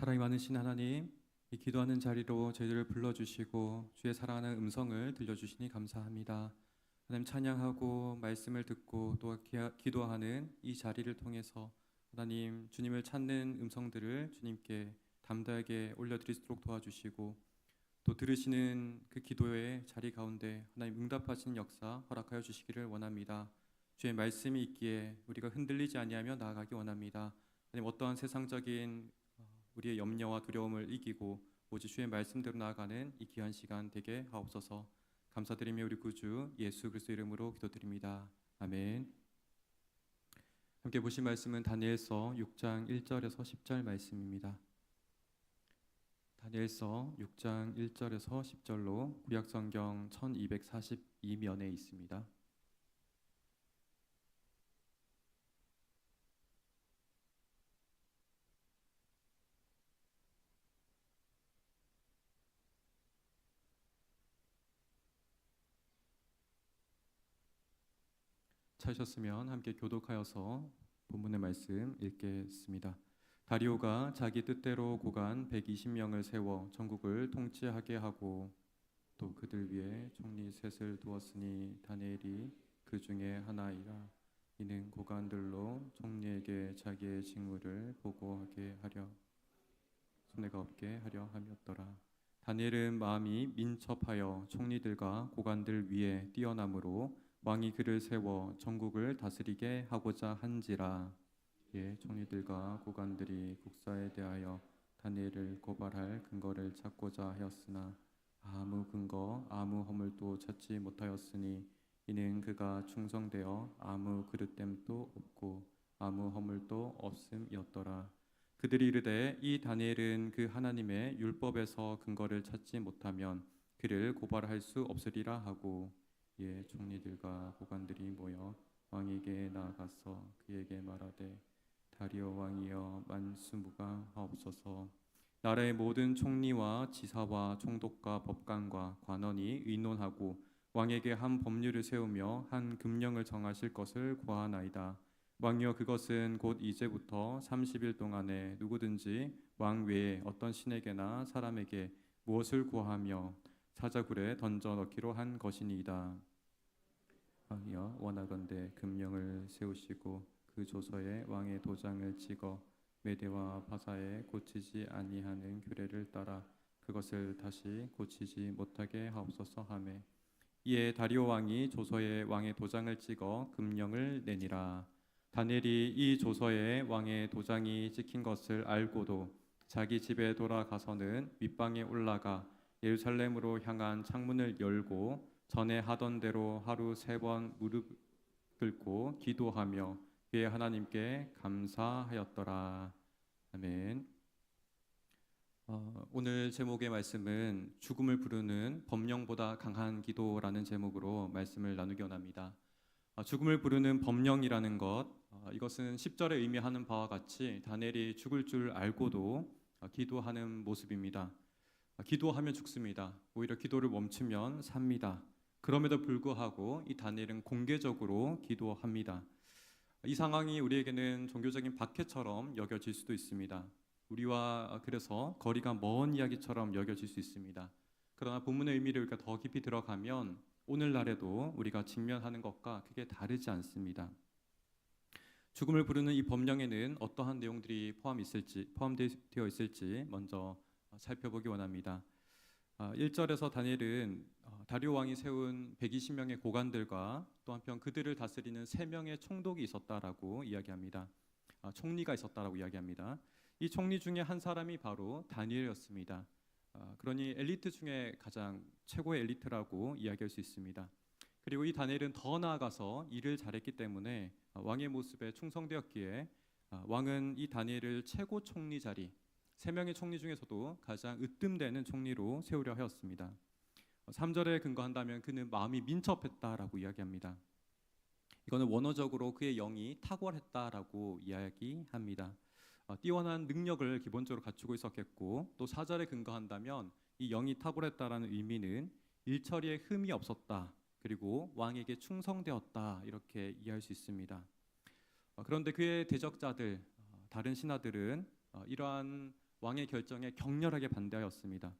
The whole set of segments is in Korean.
사랑이 많으신 하나님, 이 기도하는 자리로 저희들을 불러주시고 주의 사랑하는 음성을 들려주시니 감사합니다. 하나님 찬양하고 말씀을 듣고 또 기도하는 이 자리를 통해서 하나님 주님을 찾는 음성들을 주님께 담대하게 올려드릴 수 있도록 도와주시고 또 들으시는 그 기도의 자리 가운데 하나님 응답하시는 역사 허락하여 주시기를 원합니다. 주의 말씀이 있기에 우리가 흔들리지 아니하며 나아가기 원합니다. 하나님 어떠한 세상적인 우리의 염려와 두려움을 이기고 오직 주의 말씀대로 나아가는 이 귀한 시간 되게 하옵소서. 감사드리며 우리 구주 예수 그리스도 이름으로 기도드립니다. 아멘. 함께 보실 말씀은 다니엘서 6장 1절에서 10절 말씀입니다. 다니엘서 6장 1절에서 10절로 구약성경 1242면에 있습니다. 찾으셨으면 함께 교독하여서 본문의 말씀 읽겠습니다. 다리오가 자기 뜻대로 고관 120명을 세워 전국을 통치하게 하고 또 그들 위에 총리 셋을 두었으니 다니엘이 그 중에 하나이라. 이는 고관들로 총리에게 자기의 직무를 보고하게 하려 손해가 없게 하려 함이었더라. 다니엘은 마음이 민첩하여 총리들과 고관들 위에 뛰어남으로 왕이 그를 세워 전국을 다스리게 하고자 한지라. 예, 총리들과 고관들이 국사에 대하여 다니엘을 고발할 근거를 찾고자 하였으나 아무 근거 아무 허물도 찾지 못하였으니 이는 그가 충성되어 아무 그릇됨도 없고 아무 허물도 없음이었더라. 그들이 이르되 이 다니엘은 그 하나님의 율법에서 근거를 찾지 못하면 그를 고발할 수 없으리라 하고 예, 총리들과 고관들이 모여 왕에게 나아가서 그에게 말하되 다리오 왕이여 만수무강하옵소서. 나라의 모든 총리와 지사와 총독과 법관과 관원이 의논하고 왕에게 한 법률을 세우며 한 금령을 정하실 것을 구하나이다. 왕이여 그것은 곧 이제부터 30일 동안에 누구든지 왕 외에 어떤 신에게나 사람에게 무엇을 구하며 사자굴에 던져 넣기로 한 것이니이다. 왕이여 원하건대 금령을 세우시고 그 조서에 왕의 도장을 찍어 메대와 바사에 고치지 아니하는 규례를 따라 그것을 다시 고치지 못하게 하옵소서 하매 이에 다리오 왕이 조서에 왕의 도장을 찍어 금령을 내니라. 다니엘이 이 조서에 왕의 도장이 찍힌 것을 알고도 자기 집에 돌아가서는 윗방에 올라가 예루살렘으로 향한 창문을 열고 전에 하던 대로 하루 3번 무릎 꿇고 기도하며 그의 하나님께 감사하였더라. 아멘. 오늘 제목의 말씀은 죽음을 부르는 법령보다 강한 기도라는 제목으로 말씀을 나누기 원합니다. 죽음을 부르는 법령이라는 것, 이것은 10절에 의미하는 바와 같이 다니엘이 죽을 줄 알고도 기도하는 모습입니다. 기도하면 죽습니다. 오히려 기도를 멈추면 삽니다. 그럼에도 불구하고 이 다니엘은 공개적으로 기도합니다. 이 상황이 우리에게는 종교적인 박해처럼 여겨질 수도 있습니다. 우리와 그래서 거리가 먼 이야기처럼 여겨질 수 있습니다. 그러나 본문의 의미를 우리가 더 깊이 들어가면 오늘날에도 우리가 직면하는 것과 크게 다르지 않습니다. 죽음을 부르는 이 법령에는 어떠한 내용들이 포함되어 있을지 먼저 살펴보기 원합니다. 1절에서 다니엘은 다리오 왕이 세운 120명의 고관들과 또 한편 그들을 다스리는 3명의 총독이 있었다라고 이야기합니다. 총리가 있었다라고 이야기합니다. 이 총리 중에 한 사람이 바로 다니엘이었습니다. 그러니 엘리트 중에 가장 최고의 엘리트라고 이야기할 수 있습니다. 그리고 이 다니엘은 더 나아가서 일을 잘했기 때문에 왕의 모습에 충성되었기에 왕은 이 다니엘을 최고 총리 자리 3명의 총리 중에서도 가장 으뜸되는 총리로 세우려 하였습니다. 3절에 근거한다면 그는 마음이 민첩했다라고 이야기합니다. 이거는 원어적으로 그의 영이 탁월했다라고 이야기합니다. 뛰어난 능력을 기본적으로 갖추고 있었겠고 또 4절에 근거한다면 이 영이 탁월했다라는 의미는 일처리에 흠이 없었다. 그리고 왕에게 충성되었다. 이렇게 이해할 수 있습니다. 그런데 그의 대적자들, 다른 신하들은 이러한 왕의 결정에 격렬하게 반대하였습니다.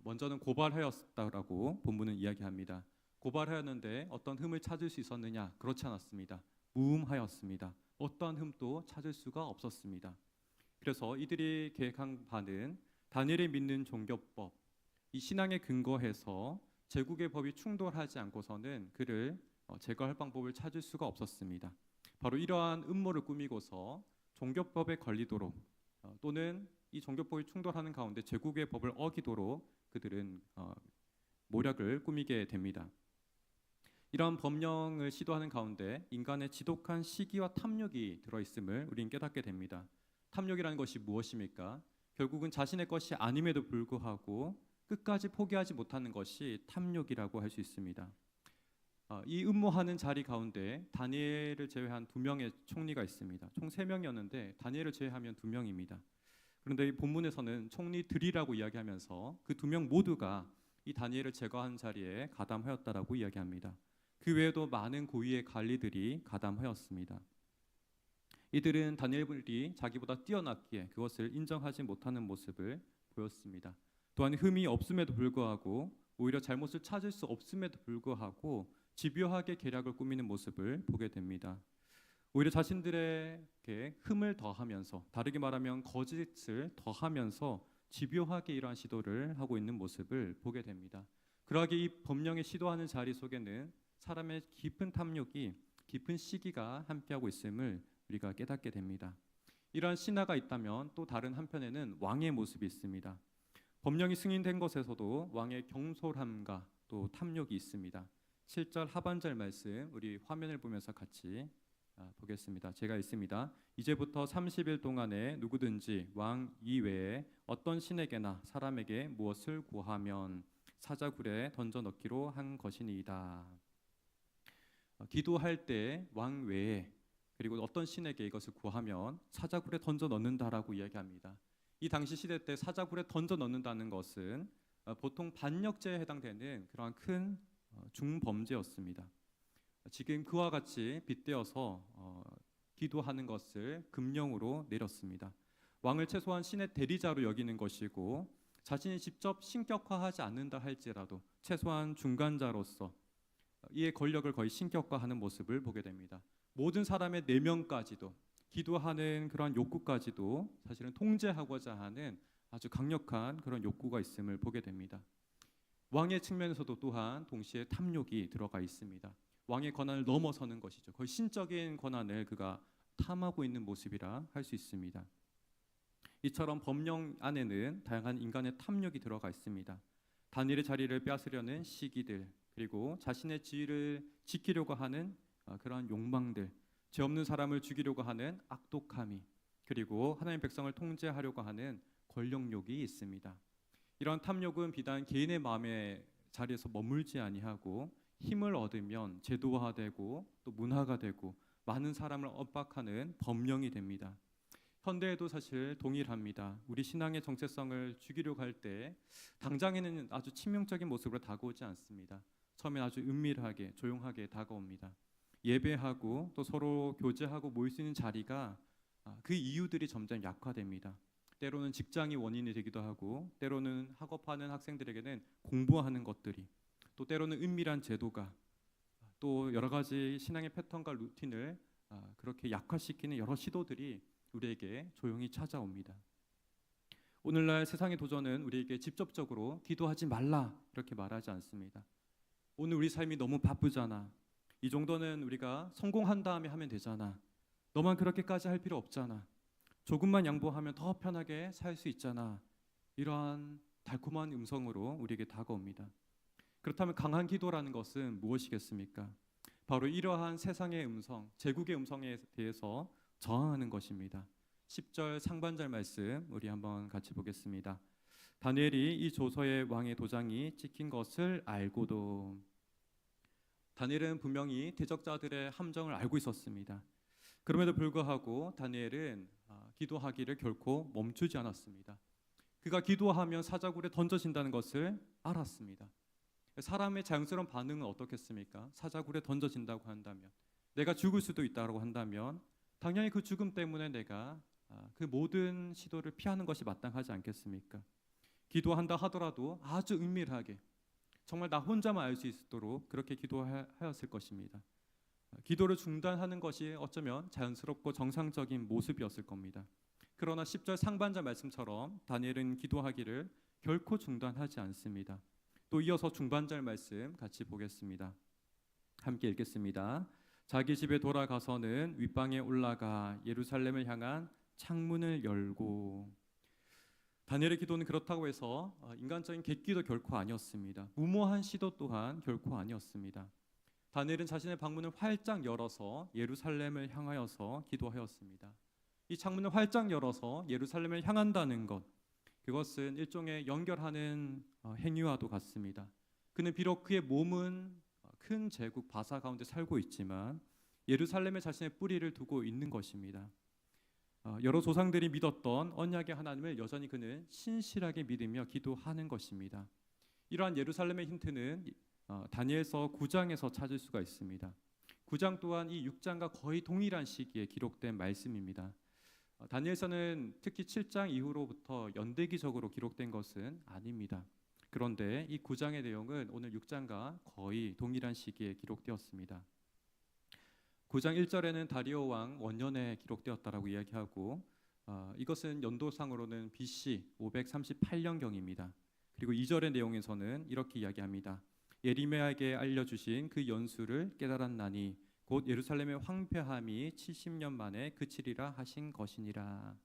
먼저는 고발하였다라고 본문은 이야기합니다. 고발하였는데 어떤 흠을 찾을 수 있었느냐? 그렇지 않았습니다. 무음하였습니다. 어떠한 흠도 찾을 수가 없었습니다. 그래서 이들이 계획한 바는 다니엘이 믿는 종교법, 이 신앙에 근거해서 제국의 법이 충돌하지 않고서는 그를 제거할 방법을 찾을 수가 없었습니다. 바로 이러한 음모를 꾸미고서 종교법에 걸리도록 또는 이 종교법이 충돌하는 가운데 제국의 법을 어기도록 그들은 모략을 꾸미게 됩니다. 이러한 법령을 시도하는 가운데 인간의 지독한 시기와 탐욕이 들어있음을 우리는 깨닫게 됩니다. 탐욕이라는 것이 무엇입니까? 결국은 자신의 것이 아님에도 불구하고 끝까지 포기하지 못하는 것이 탐욕이라고 할 수 있습니다. 이 음모하는 자리 가운데 다니엘을 제외한 2명의 총리가 있습니다. 총 3명이었는데 다니엘을 제외하면 2명입니다. 그런데 이 본문에서는 총리들이라고 이야기하면서 그 2명 모두가 이 다니엘을 제거한 자리에 가담하였다라고 이야기합니다. 그 외에도 많은 고위의 관리들이 가담하였습니다. 이들은 다니엘이 자기보다 뛰어났기에 그것을 인정하지 못하는 모습을 보였습니다. 또한 흠이 없음에도 불구하고 오히려 잘못을 찾을 수 없음에도 불구하고 집요하게 계략을 꾸미는 모습을 보게 됩니다. 오히려 자신들에게 흠을 더하면서, 다르게 말하면 거짓을 더하면서 집요하게 이러한 시도를 하고 있는 모습을 보게 됩니다. 그러하게 이 법령에 시도하는 자리 속에는 사람의 깊은 탐욕이, 깊은 시기가 함께하고 있음을 우리가 깨닫게 됩니다. 이러한 신화가 있다면 또 다른 한편에는 왕의 모습이 있습니다. 법령이 승인된 것에서도 왕의 경솔함과 또 탐욕이 있습니다. 7절 하반절 말씀 우리 화면을 보면서 같이 보겠습니다. 제가 읽습니다. 이제부터 30일 동안에 누구든지 왕 이외에 어떤 신에게나 사람에게 무엇을 구하면 사자굴에 던져 넣기로 한 것이니이다. 기도할 때 왕 외에 그리고 어떤 신에게 이것을 구하면 사자굴에 던져 넣는다라고 이야기합니다. 이 당시 시대 때 사자굴에 던져 넣는다는 것은 보통 반역죄에 해당되는 그러한 큰 중범죄였습니다. 지금 그와 같이 빗대어서 기도하는 것을 금령으로 내렸습니다. 왕을 최소한 신의 대리자로 여기는 것이고 자신이 직접 신격화하지 않는다 할지라도 최소한 중간자로서 이의 권력을 거의 신격화하는 모습을 보게 됩니다. 모든 사람의 내면까지도 기도하는 그런 욕구까지도 사실은 통제하고자 하는 아주 강력한 그런 욕구가 있음을 보게 됩니다. 왕의 측면에서도 또한 동시에 탐욕이 들어가 있습니다. 왕의 권한을 넘어서는 것이죠. 거의 신적인 권한을 그가 탐하고 있는 모습이라 할 수 있습니다. 이처럼 법령 안에는 다양한 인간의 탐욕이 들어가 있습니다. 다니엘의 자리를 빼앗으려는 시기들, 그리고 자신의 지위를 지키려고 하는 그러한 욕망들, 죄 없는 사람을 죽이려고 하는 악독함이, 그리고 하나님의 백성을 통제하려고 하는 권력욕이 있습니다. 이런 탐욕은 비단 개인의 마음의 자리에서 머물지 아니하고 힘을 얻으면 제도화되고 또 문화가 되고 많은 사람을 압박하는 법령이 됩니다. 현대에도 사실 동일합니다. 우리 신앙의 정체성을 죽이려고 할 때 당장에는 아주 치명적인 모습으로 다가오지 않습니다. 처음엔 아주 은밀하게 조용하게 다가옵니다. 예배하고 또 서로 교제하고 모일 수 있는 자리가 그 이유들이 점점 약화됩니다. 때로는 직장이 원인이 되기도 하고 때로는 학업하는 학생들에게는 공부하는 것들이, 또 때로는 은밀한 제도가, 또 여러 가지 신앙의 패턴과 루틴을 그렇게 약화시키는 여러 시도들이 우리에게 조용히 찾아옵니다. 오늘날 세상의 도전은 우리에게 직접적으로 기도하지 말라 이렇게 말하지 않습니다. 오늘 우리 삶이 너무 바쁘잖아. 이 정도는 우리가 성공한 다음에 하면 되잖아. 너만 그렇게까지 할 필요 없잖아. 조금만 양보하면 더 편하게 살 수 있잖아. 이러한 달콤한 음성으로 우리에게 다가옵니다. 그렇다면 강한 기도라는 것은 무엇이겠습니까? 바로 이러한 세상의 음성, 제국의 음성에 대해서 저항하는 것입니다. 10절 상반절 말씀 우리 한번 같이 보겠습니다. 다니엘이 이 조서에 왕의 도장이 찍힌 것을 알고도, 다니엘은 분명히 대적자들의 함정을 알고 있었습니다. 그럼에도 불구하고 다니엘은 기도하기를 결코 멈추지 않았습니다. 그가 기도하면 사자굴에 던져진다는 것을 알았습니다. 사람의 자연스러운 반응은 어떻겠습니까? 사자굴에 던져진다고 한다면, 내가 죽을 수도 있다고 한다면 당연히 그 죽음 때문에 내가 그 모든 시도를 피하는 것이 마땅하지 않겠습니까? 기도한다 하더라도 아주 은밀하게 정말 나 혼자만 알 수 있도록 그렇게 기도하였을 것입니다. 기도를 중단하는 것이 어쩌면 자연스럽고 정상적인 모습이었을 겁니다. 그러나 10절 상반절 말씀처럼 다니엘은 기도하기를 결코 중단하지 않습니다. 또 이어서 중반절 말씀 같이 보겠습니다. 함께 읽겠습니다. 자기 집에 돌아가서는 윗방에 올라가 예루살렘을 향한 창문을 열고. 다니엘의 기도는 그렇다고 해서 인간적인 객기도 결코 아니었습니다. 무모한 시도 또한 결코 아니었습니다. 다니엘은 자신의 방문을 활짝 열어서 예루살렘을 향하여서 기도하였습니다. 이 창문을 활짝 열어서 예루살렘을 향한다는 것, 그것은 일종의 연결하는 행위와도 같습니다. 그는 비록 그의 몸은 큰 제국 바사 가운데 살고 있지만 예루살렘에 자신의 뿌리를 두고 있는 것입니다. 여러 조상들이 믿었던 언약의 하나님을 여전히 그는 신실하게 믿으며 기도하는 것입니다. 이러한 예루살렘의 힌트는 다니엘서 9장에서 찾을 수가 있습니다. 9장 또한 이 6장과 거의 동일한 시기에 기록된 말씀입니다. 다니엘서는 특히 7장 이후로부터 연대기적으로 기록된 것은 아닙니다. 그런데 이 9장의 내용은 오늘 6장과 거의 동일한 시기에 기록되었습니다. 9장 1절에는 다리오 왕 원년에 기록되었다라고 이야기하고 이것은 연도상으로는 BC 538년경입니다. 그리고 2절의 내용에서는 이렇게 이야기합니다. 예레미야에게 알려주신 그 연수를 깨달았나니 곧 예루살렘의 황폐함이 70년 만에 그치리라 하신 것이니라.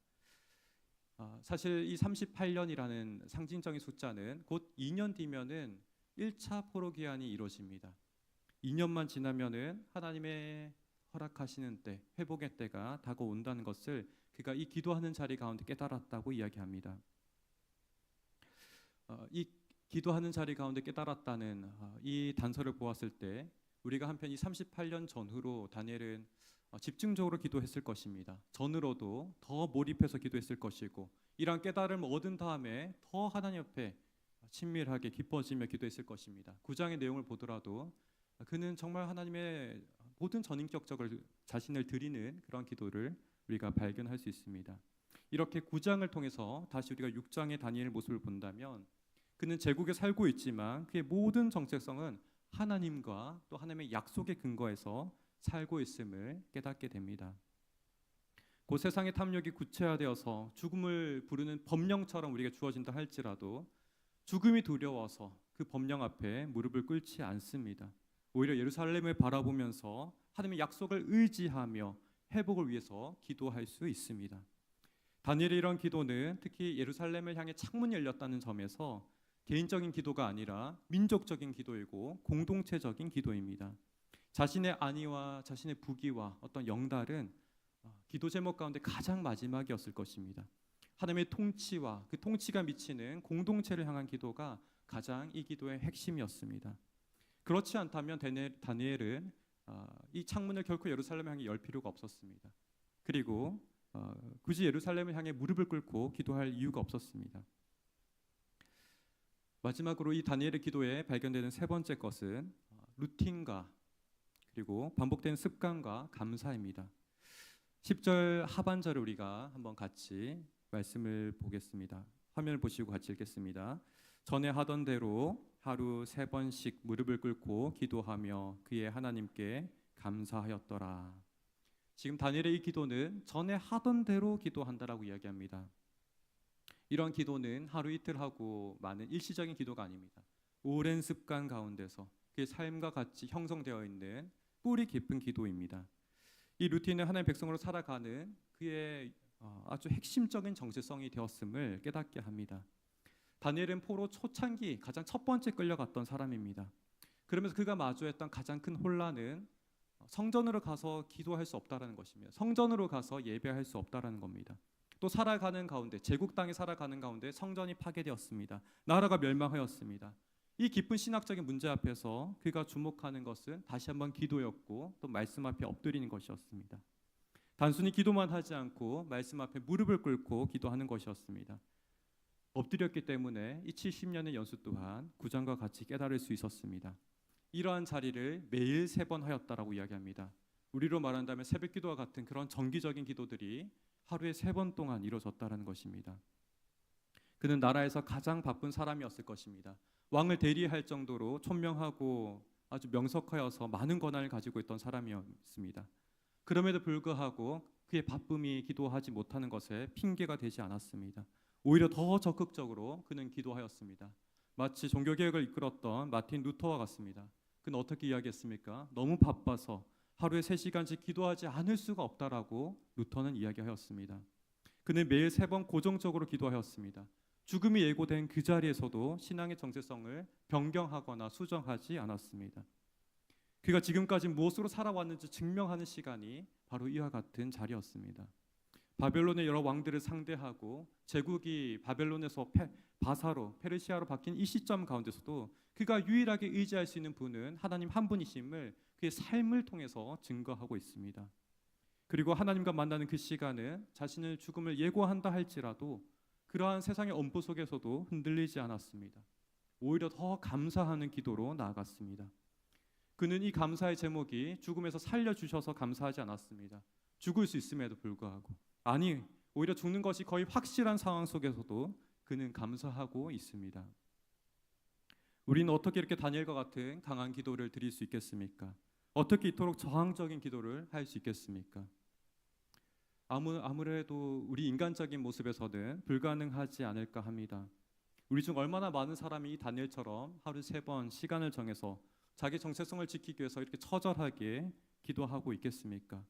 사실 이 38년이라는 상징적인 숫자는 곧 2년 뒤면은 1차 포로 기한이 이루어집니다. 2년만 지나면은 하나님의 허락하시는 때, 회복의 때가 다가온다는 것을 그가 이 기도하는 자리 가운데 깨달았다고 이야기합니다. 이 기도하는 자리 가운데 깨달았다는 이 단서를 보았을 때 우리가 한편 이 38년 전후로 다니엘은 집중적으로 기도했을 것입니다. 전으로도 더 몰입해서 기도했을 것이고 이러한 깨달음을 얻은 다음에 더 하나님 옆에 친밀하게 기뻐지며 기도했을 것입니다. 9장의 내용을 보더라도 그는 정말 하나님의 모든 전인격적을 자신을 드리는 그런 기도를 우리가 발견할 수 있습니다. 이렇게 9장을 통해서 다시 우리가 6장의 다니엘의 모습을 본다면 그는 제국에 살고 있지만 그의 모든 정체성은 하나님과 또 하나님의 약속에 근거해서 살고 있음을 깨닫게 됩니다. 그 세상의 탐욕이 구체화되어서 죽음을 부르는 법령처럼 우리가 주어진다 할지라도 죽음이 두려워서 그 법령 앞에 무릎을 꿇지 않습니다. 오히려 예루살렘을 바라보면서 하나님의 약속을 의지하며 회복을 위해서 기도할 수 있습니다. 다니엘의 이런 기도는 특히 예루살렘을 향해 창문이 열렸다는 점에서 개인적인 기도가 아니라 민족적인 기도이고 공동체적인 기도입니다. 자신의 안위와 자신의 부귀와 어떤 영달은 기도 제목 가운데 가장 마지막이었을 것입니다. 하나님의 통치와 그 통치가 미치는 공동체를 향한 기도가 가장 이 기도의 핵심이었습니다. 그렇지 않다면 다니엘은 이 창문을 결코 예루살렘을 향해 열 필요가 없었습니다. 그리고 굳이 예루살렘을 향해 무릎을 꿇고 기도할 이유가 없었습니다. 마지막으로 이 다니엘의 기도에 발견되는 세 번째 것은 루틴과 그리고 반복되는 습관과 감사입니다. 10절 하반절을 우리가 한번 같이 말씀을 보겠습니다. 화면을 보시고 같이 읽겠습니다. 전에 하던 대로 하루 3번씩 무릎을 꿇고 기도하며 그의 하나님께 감사하였더라. 지금 다니엘의 이 기도는 전에 하던 대로 기도한다라고 이야기합니다. 이런 기도는 하루 이틀 하고 많은 일시적인 기도가 아닙니다. 오랜 습관 가운데서 그의 삶과 같이 형성되어 있는 뿌리 깊은 기도입니다. 이 루틴은 하나님의 백성으로 살아가는 그의 아주 핵심적인 정체성이 되었음을 깨닫게 합니다. 다니엘은 포로 초창기 가장 첫 번째 끌려갔던 사람입니다. 그러면서 그가 마주했던 가장 큰 혼란은 성전으로 가서 기도할 수 없다라는 것이며 성전으로 가서 예배할 수 없다라는 겁니다. 또 살아가는 가운데 제국 땅에 살아가는 가운데 성전이 파괴되었습니다. 나라가 멸망하였습니다. 이 깊은 신학적인 문제 앞에서 그가 주목하는 것은 다시 한번 기도였고 또 말씀 앞에 엎드리는 것이었습니다. 단순히 기도만 하지 않고 말씀 앞에 무릎을 꿇고 기도하는 것이었습니다. 엎드렸기 때문에 이 70년의 연수 또한 9장과 같이 깨달을 수 있었습니다. 이러한 자리를 매일 3번 하였다라고 이야기합니다. 우리로 말한다면 새벽기도와 같은 그런 정기적인 기도들이 하루에 3번 동안 이루어졌다는 것입니다. 그는 나라에서 가장 바쁜 사람이었을 것입니다. 왕을 대리할 정도로 총명하고 아주 명석하여서 많은 권한을 가지고 있던 사람이었습니다. 그럼에도 불구하고 그의 바쁨이 기도하지 못하는 것에 핑계가 되지 않았습니다. 오히려 더 적극적으로 그는 기도하였습니다. 마치 종교개혁을 이끌었던 마틴 루터와 같습니다. 그는 어떻게 이야기했습니까? 너무 바빠서 하루에 3시간씩 기도하지 않을 수가 없다라고 루터는 이야기하였습니다. 그는 매일 3번 고정적으로 기도하였습니다. 죽음이 예고된 그 자리에서도 신앙의 정체성을 변경하거나 수정하지 않았습니다. 그가 지금까지 무엇으로 살아왔는지 증명하는 시간이 바로 이와 같은 자리였습니다. 바벨론의 여러 왕들을 상대하고 제국이 바벨론에서 바사로 페르시아로 바뀐 이 시점 가운데서도 그가 유일하게 의지할 수 있는 분은 하나님 한 분이심을 그의 삶을 통해서 증거하고 있습니다. 그리고 하나님과 만나는 그 시간은 자신의 죽음을 예고한다 할지라도 그러한 세상의 엄포 속에서도 흔들리지 않았습니다. 오히려 더 감사하는 기도로 나아갔습니다. 그는 이 감사의 제목이 죽음에서 살려주셔서 감사하지 않았습니다. 죽을 수 있음에도 불구하고, 아니 오히려 죽는 것이 거의 확실한 상황 속에서도 그는 감사하고 있습니다. 우리는 어떻게 이렇게 다니엘과 같은 강한 기도를 드릴 수 있겠습니까? 어떻게 이토록 저항적인 기도를 할 수 있겠습니까? 아무래도 우리 인간적인 모습에서는 불가능하지 않을까 합니다. 우리 중 얼마나 많은 사람이 다니엘처럼 하루 3번 시간을 정해서 자기 정체성을 지키기 위해서 이렇게 처절하게 기도하고 있겠습니까?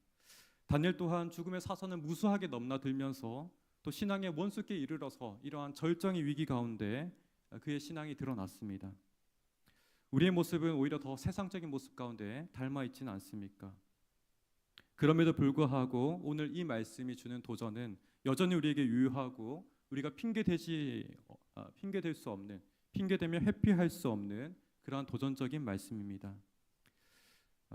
다니엘 또한 죽음의 사선을 무수하게 넘나들면서 또 신앙의 원수께 이르러서 이러한 절정의 위기 가운데 그의 신앙이 드러났습니다. 우리의 모습은 오히려 더 세상적인 모습 가운데 닮아 있지는 않습니까? 그럼에도 불구하고 오늘 이 말씀이 주는 도전은 여전히 우리에게 유효하고 우리가 핑계될 수 없는, 핑계대며 회피할 수 없는 그러한 도전적인 말씀입니다.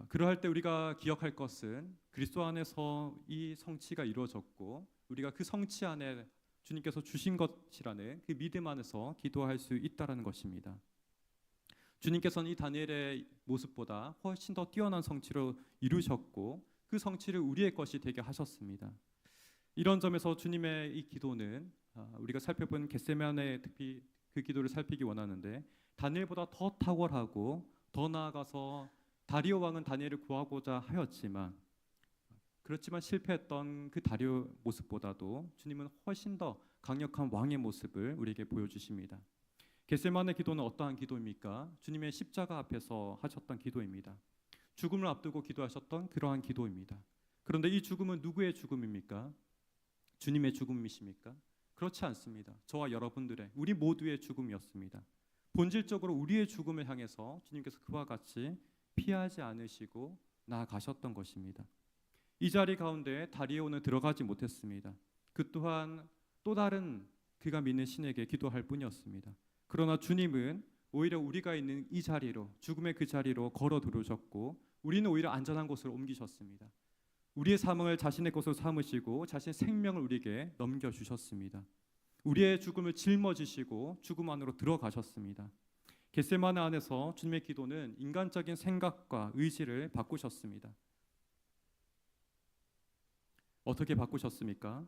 그러할 때 우리가 기억할 것은 그리스도 안에서 이 성취가 이루어졌고 우리가 그 성취 안에 주님께서 주신 것이라는 그 믿음 안에서 기도할 수 있다는 것입니다. 주님께서는 이 다니엘의 모습보다 훨씬 더 뛰어난 성취로 이루셨고 그 성취를 우리의 것이 되게 하셨습니다. 이런 점에서 주님의 이 기도는 우리가 살펴본 겟세마네 특히 그 기도를 살피기 원하는데 다니엘보다 더 탁월하고 더 나아가서 다리오 왕은 다니엘을 구하고자 하였지만 그렇지만 실패했던 그 다리오 모습보다도 주님은 훨씬 더 강력한 왕의 모습을 우리에게 보여주십니다. 겟세마네 기도는 어떠한 기도입니까? 주님의 십자가 앞에서 하셨던 기도입니다. 죽음을 앞두고 기도하셨던 그러한 기도입니다. 그런데 이 죽음은 누구의 죽음입니까? 주님의 죽음이십니까? 그렇지 않습니다. 저와 여러분들의, 우리 모두의 죽음이었습니다. 본질적으로 우리의 죽음을 향해서 주님께서 그와 같이 피하지 않으시고 나아가셨던 것입니다. 이 자리 가운데 다리오는 들어가지 못했습니다. 그 또한 또 다른 그가 믿는 신에게 기도할 뿐이었습니다. 그러나 주님은 오히려 우리가 있는 이 자리로, 죽음의 그 자리로 걸어 들어오셨고 우리는 오히려 안전한 곳으로 옮기셨습니다. 우리의 사망을 자신의 것으로 삼으시고 자신의 생명을 우리에게 넘겨주셨습니다. 우리의 죽음을 짊어지시고 죽음 안으로 들어가셨습니다. 겟세마네 안에서 주님의 기도는 인간적인 생각과 의지를 바꾸셨습니다. 어떻게 바꾸셨습니까?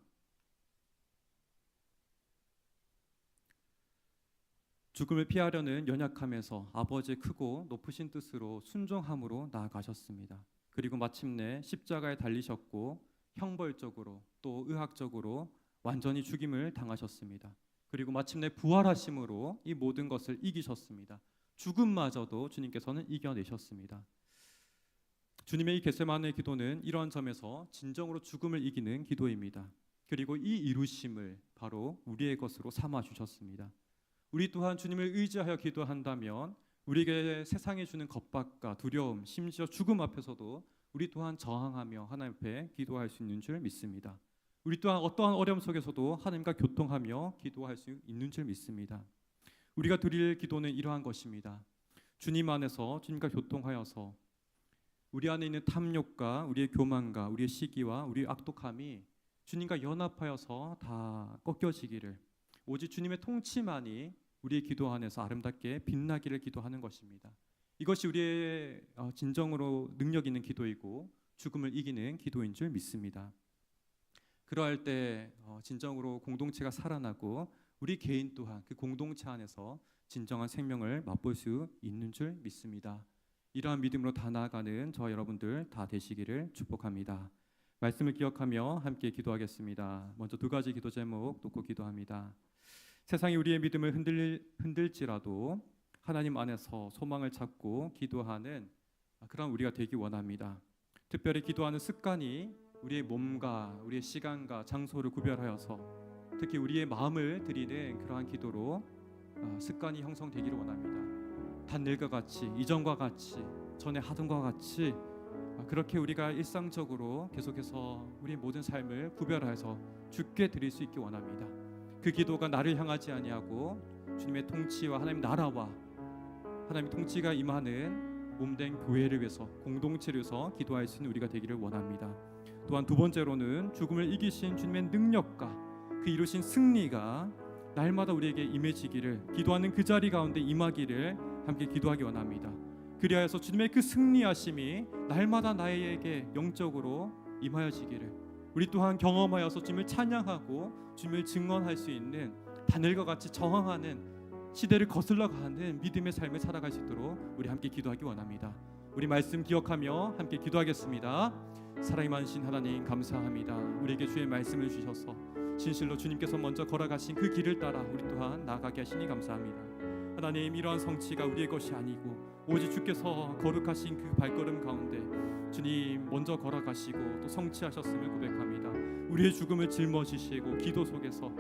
죽음을 피하려는 연약함에서 아버지의 크고 높으신 뜻으로 순종함으로 나아가셨습니다. 그리고 마침내 십자가에 달리셨고 형벌적으로 또 의학적으로 완전히 죽임을 당하셨습니다. 그리고 마침내 부활하심으로 이 모든 것을 이기셨습니다. 죽음마저도 주님께서는 이겨내셨습니다. 주님의 이 겟세마네 기도는 이러한 점에서 진정으로 죽음을 이기는 기도입니다. 그리고 이 이루심을 바로 우리의 것으로 삼아 주셨습니다. 우리 또한 주님을 의지하여 기도한다면 우리에게 세상에 주는 겁박과 두려움, 심지어 죽음 앞에서도 우리 또한 저항하며 하나님 앞에 기도할 수 있는 줄 믿습니다. 우리 또한 어떠한 어려움 속에서도 하나님과 교통하며 기도할 수 있는 줄 믿습니다. 우리가 드릴 기도는 이러한 것입니다. 주님 안에서 주님과 교통하여서 우리 안에 있는 탐욕과 우리의 교만과 우리의 시기와 우리의 악독함이 주님과 연합하여서 다 꺾여지기를, 오직 주님의 통치만이 우리의 기도 안에서 아름답게 빛나기를 기도하는 것입니다. 이것이 우리의 진정으로 능력 있는 기도이고 죽음을 이기는 기도인 줄 믿습니다. 그러할 때 진정으로 공동체가 살아나고 우리 개인 또한 그 공동체 안에서 진정한 생명을 맛볼 수 있는 줄 믿습니다. 이러한 믿음으로 다 나아가는 저와 여러분들 다 되시기를 축복합니다. 말씀을 기억하며 함께 기도하겠습니다. 먼저 두 가지 기도 제목 놓고 기도합니다. 세상이 우리의 믿음을 흔들지라도 하나님 안에서 소망을 찾고 기도하는 그런 우리가 되기 원합니다. 특별히 기도하는 습관이 우리의 몸과 우리의 시간과 장소를 구별하여서 특히 우리의 마음을 드리는 그러한 기도로 습관이 형성되기를 원합니다. 단일과 같이, 이전과 같이, 전에 하던 것과 같이 그렇게 우리가 일상적으로 계속해서 우리의 모든 삶을 구별하여서 주께 드릴 수 있기 원합니다. 그 기도가 나를 향하지 아니하고 주님의 통치와 하나님 나라와 하나님의 통치가 임하는 몸된 교회를 위해서, 공동체를 위해서 기도할 수 있는 우리가 되기를 원합니다. 또한 두 번째로는 죽음을 이기신 주님의 능력과 그 이루신 승리가 날마다 우리에게 임해지기를, 기도하는 그 자리 가운데 임하기를 함께 기도하기 원합니다. 그리하여서 주님의 그 승리하심이 날마다 나에게 영적으로 임하여지기를, 우리 또한 경험하여서 주님을 찬양하고 주님을 증언할 수 있는 바늘과 같이 저항하는 시대를 거슬러 가는 믿음의 삶을 살아갈 수 있도록 우리 함께 기도하기 원합니다. 우리 말씀 기억하며 함께 기도하겠습니다. 사랑이 많으신 하나님 감사합니다. 우리에게 주의 말씀을 주셔서 진실로 주님께서 먼저 걸어가신 그 길을 따라 우리 또한 나아가게 하시니 감사합니다. 하나님, 이러한 성취가 우리의 것이 아니고 오직 주께서 거룩하신 그 발걸음 가운데 주님 먼저 걸어가시고 또 성취하셨음을 고백합니다. 우리의 죽음을 짊어지시고 기도 속에서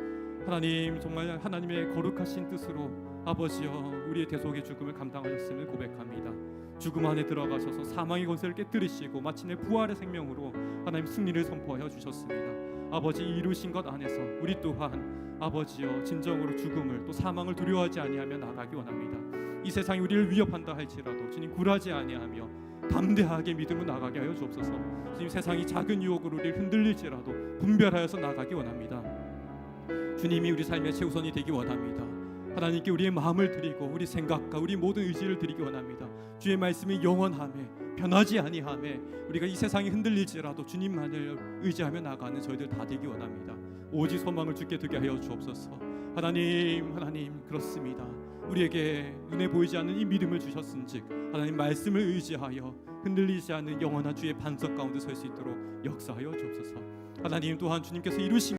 하나님 정말 하나님의 거룩하신 뜻으로 아버지여 우리의 대속의 죽음을 감당하셨음을 고백합니다. 죽음 안에 들어가셔서 사망의 권세를 깨뜨리시고 마침내 부활의 생명으로 하나님 승리를 선포하여 주셨습니다. 아버지, 이루신 것 안에서 우리 또한 아버지여 진정으로 죽음을 또 사망을 두려워하지 아니하며 나가기 원합니다. 이 세상이 우리를 위협한다 할지라도 주님 굴하지 아니하며 담대하게 믿음으로 나가게 하여 주옵소서. 주님, 세상이 작은 유혹으로 우리를 흔들릴지라도 분별하여서 나가기 원합니다. 주님이 우리 삶의 최우선이 되기 원합니다. 하나님께 우리의 마음을 드리고 우리 생각과 우리 모든 의지를 드리기 원합니다. 주의 말씀이 영원하며 변하지 아니하며 우리가 이 세상이 흔들릴지라도 주님만을 의지하며 나가는 저희들 다 되기 원합니다. 오직 소망을 주께 두게 하여 주옵소서. 하나님 그렇습니다. 우리에게 눈에 보이지 않는 이 믿음을 주셨은즉 하나님 말씀을 의지하여 흔들리지 않는 영원한 주의 반석 가운데 설 수 있도록 역사하여 주옵소서. 하나님, 또한 주님께서 이루신